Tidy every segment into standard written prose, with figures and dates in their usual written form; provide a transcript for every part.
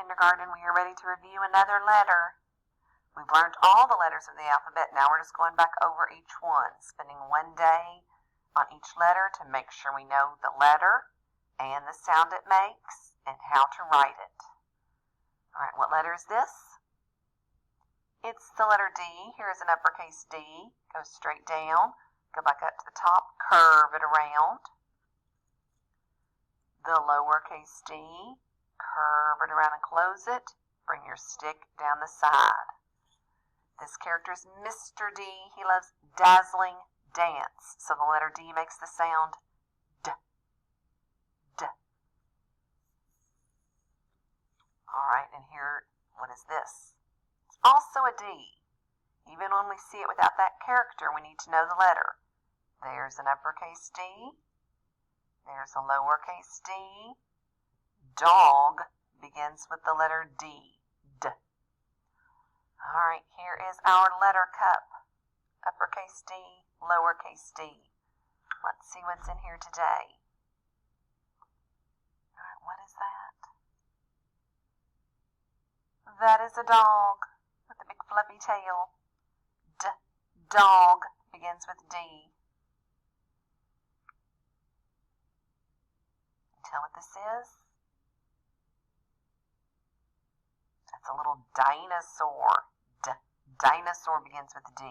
kindergarten. We are ready to review another letter. We've learned all the letters of the alphabet. Now we're just going back over each one, spending one day on each letter to make sure we know the letter and the sound it makes and how to write it. All right, what letter is this? It's the letter D. Here is an uppercase D. Go straight down. Go back up to the top. Curve it around. The lowercase d. Curve it around and close it. Bring your stick down the side. This character is Mr. D. He loves dazzling dance. So the letter D makes the sound D. D. All right, and here, what is this? It's also a D. Even when we see it without that character, we need to know the letter. There's an uppercase D. There's a lowercase d. Dog begins with the letter D. D. All right, here is our letter cup. Uppercase D, lowercase d. Let's see what's in here today. All right, what is that? That is a dog with a big fluffy tail. D. Dog begins with D. Tell what this is? That's a little dinosaur. Dinosaur begins with D.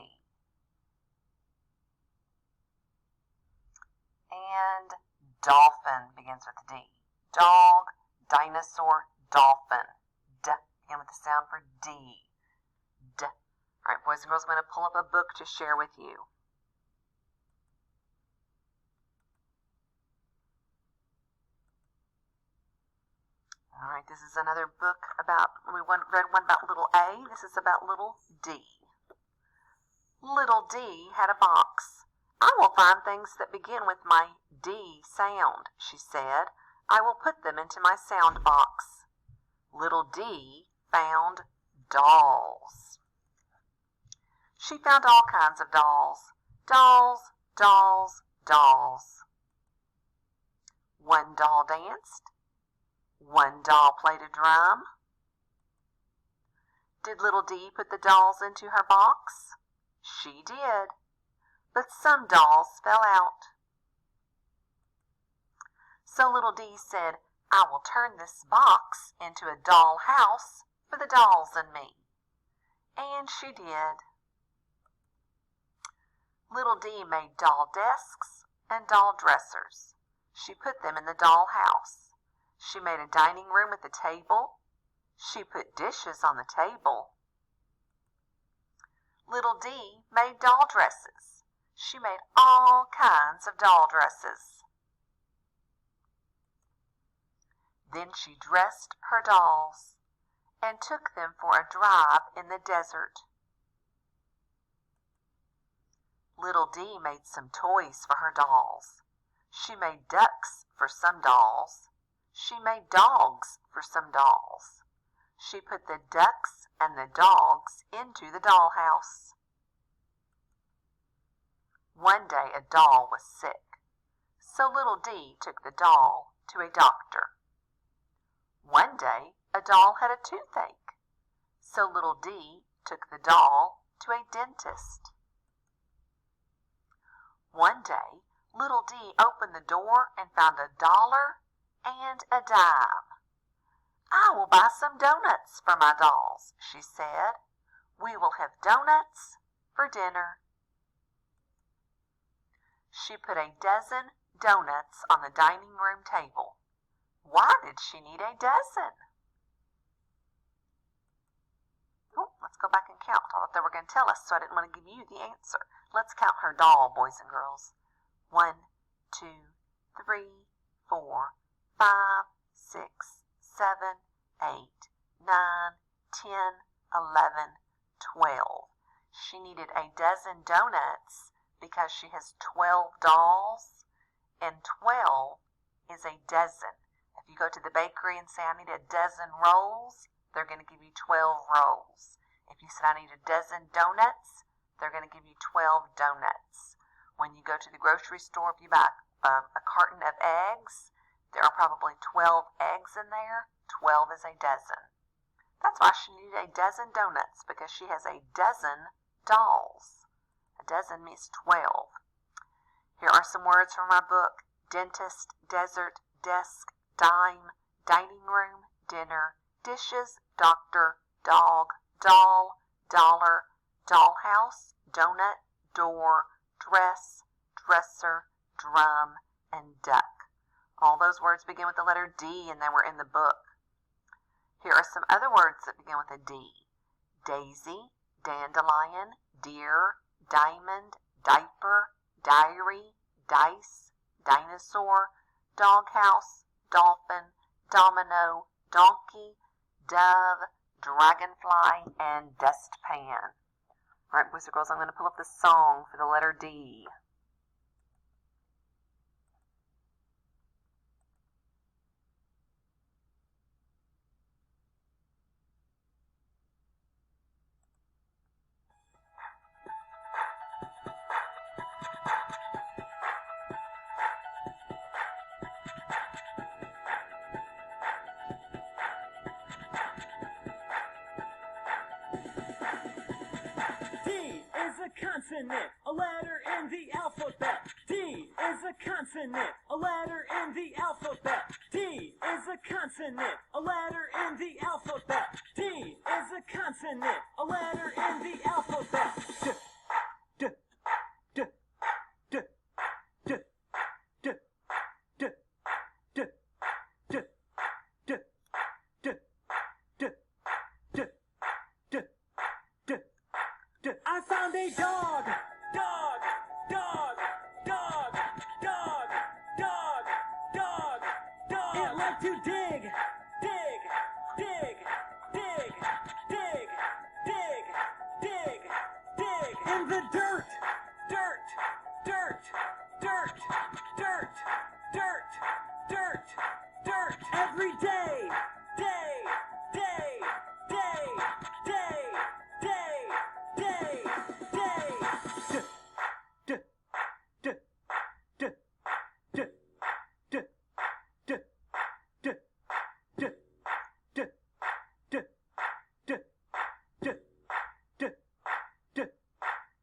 And dolphin begins with D. Dog, dinosaur, dolphin. D. Begin with the sound for D. D. All right, boys and girls, I'm going to pull up a book to share with you. All right, this is another book about, we read one about little a. This is about little d. Little d had a box. I will find things that begin with my D sound, she said. I will put them into my sound box. Little d found dolls. She found all kinds of dolls. Dolls, dolls, dolls. One doll danced. One doll played a drum. Did little D put the dolls into her box? She did, but some dolls fell out. So little D said, I will turn this box into a doll house for the dolls and me. And she did. Little D made doll desks and doll dressers. She put them in the doll house. She made a dining room with a table. She put dishes on the table. Little D made doll dresses. She made all kinds of doll dresses. Then she dressed her dolls and took them for a drive in the desert. Little D made some toys for her dolls. She made ducks for some dolls. She made dogs for some dolls. She put the ducks and the dogs into the dollhouse. One day a doll was sick, so little D took the doll to a doctor. One day a doll had a toothache, so little D took the doll to a dentist. One day little D opened the door and found $1 and a dime. I will buy some donuts for my dolls, she said. We will have donuts for dinner. She put a dozen donuts on the dining room table. Why did she need a dozen? Oh, let's go back and count. I thought they were going to tell us, so I didn't want to give you the answer. Let's count her doll, boys and girls. 1, 2, 3, 4, 5, 6, 7, 8, 9, 10, 11, 12. She needed a dozen donuts because she has 12 dolls, and 12 is a dozen. If you go to the bakery and say, I need a dozen rolls, they're going to give you 12 rolls. If you say, I need a dozen donuts, they're going to give you 12 donuts. When you go to the grocery store, if you buy a carton of eggs, there are probably 12 eggs in there. 12 is a dozen. That's why she needed a dozen donuts, because she has a dozen dolls. A dozen means 12. Here are some words from our book. Dentist, desert, desk, dime, dining room, dinner, dishes, doctor, dog, doll, dollar, dollhouse, donut, door, dress, dresser, drum, and duck. All those words begin with the letter D, and they were in the book. Here are some other words that begin with a D. Daisy, dandelion, deer, diamond, diaper, diary, dice, dinosaur, doghouse, dolphin, domino, donkey, dove, dragonfly, and dustpan. All right, boys and girls, I'm going to pull up the song for the letter D. Consonant, a letter in the alphabet. D is a consonant, a letter in the alphabet. D is a consonant, a letter in the alphabet. D is a consonant, a letter in the alphabet. D, d, d, d, d, d, d, d, d, d, d, d, d, d, d. I found a dog, dog, dog, dog, dog, dog, dog, dog. It liked to dig, dig, dig, dig, dig, dig, dig, dig. In the dirt, dirt, dirt, dirt, dirt, dirt, dirt, dirt. Every day, day, day, day, day, day, day, day. D, d, d, d, d, d, d, d, d, d, d, d, d, d,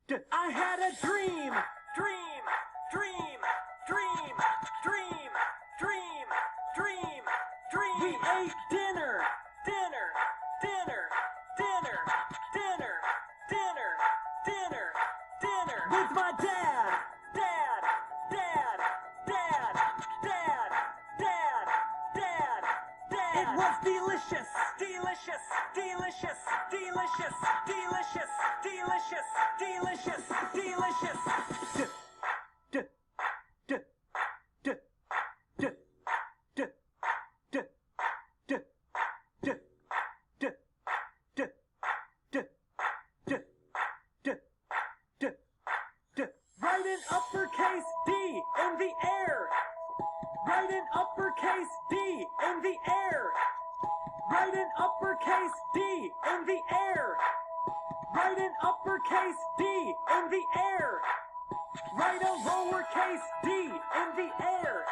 d. I had a dream, dream, dream, dream, dream, dream, dream, dream. We ate dinner, dinner, dinner, dinner, dinner, dinner, dinner, dinner. With my dad, dad, dad, dad, dad, dad, dad, dad. It was delicious, delicious, delicious, delicious, delicious, delicious, delicious, delicious. D, d, d, d, d, d, d, d, d, d, d, d, d, d, d. Write an uppercase D in the air. Write an uppercase D in the air. Write an uppercase D in the air. Write an uppercase D in the air. Write a lowercase d in the air.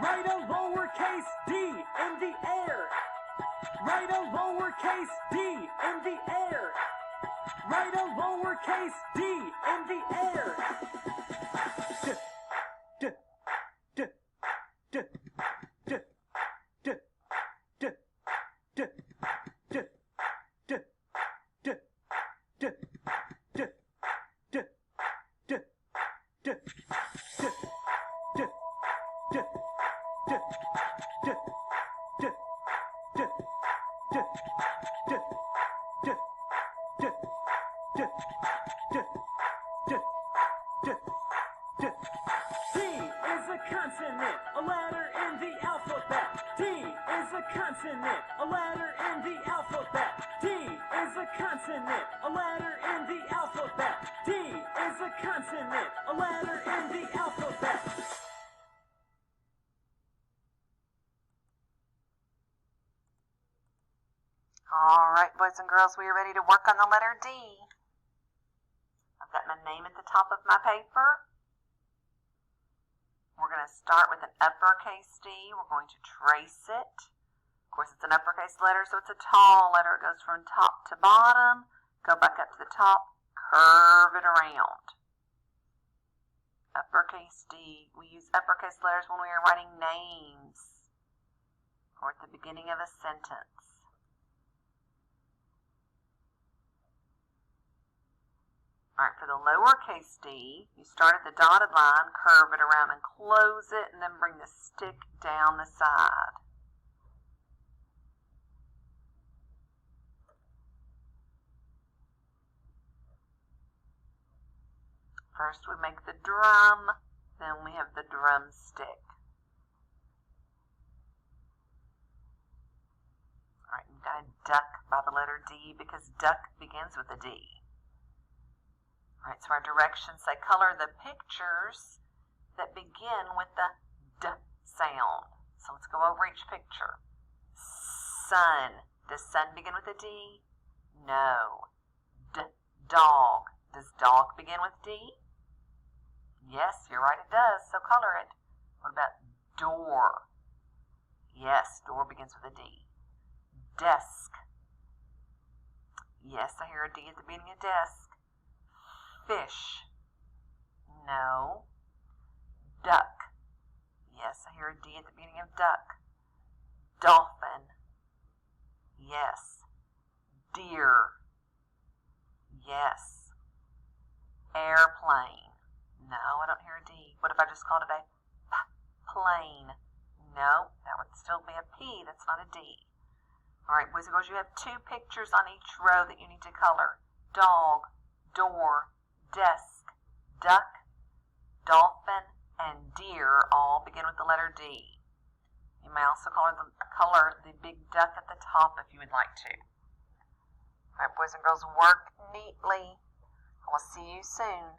Write a lowercase d in the air. Write a lowercase d in the air. Write a lowercase d in the air. D, d, d, d, d, d, d, d, d, d, d, d, d, d, d, d, D is a consonant, a letter in the alphabet. D is a consonant, a letter in the alphabet. D is a consonant, a letter in the alphabet. D is a consonant, a letter in the alphabet. All right, boys and girls, we are ready to work on the letter D. I've got my name at the top of my paper. We're going to start with an uppercase D. We're going to trace it Of course, it's an uppercase letter, so it's a tall letter. It goes from top to bottom. Go back up to the top. Curve it around. Uppercase D. We use uppercase letters when we are writing names or at the beginning of a sentence. Alright, for the lowercase d, you start at the dotted line, curve it around and close it, and then bring the stick down the side. First we make the drum, then we have the drumstick. Alright, you've got a duck by the letter D because duck begins with a D. Alright, so our directions say color the pictures that begin with the D sound. So let's go over each picture. Sun. Does sun begin with a D? No. Dog. Does dog begin with D? Yes, you're right, it does, so color it. What about door? Yes, door begins with a D. Desk. Yes, I hear a D at the beginning of desk. Fish. No. Duck. Yes, I hear a D at the beginning of duck. Dolphin. Yes. Deer. Yes. Airplane. No, I don't hear a D. What if I just called it a plane? No, that would still be a P. That's not a D. All right, boys and girls, you have two pictures on each row that you need to color. Dog, door, desk, duck, dolphin, and deer all begin with the letter D. You may also color the big duck at the top if you would like to. All right, boys and girls, work neatly. I will see you soon.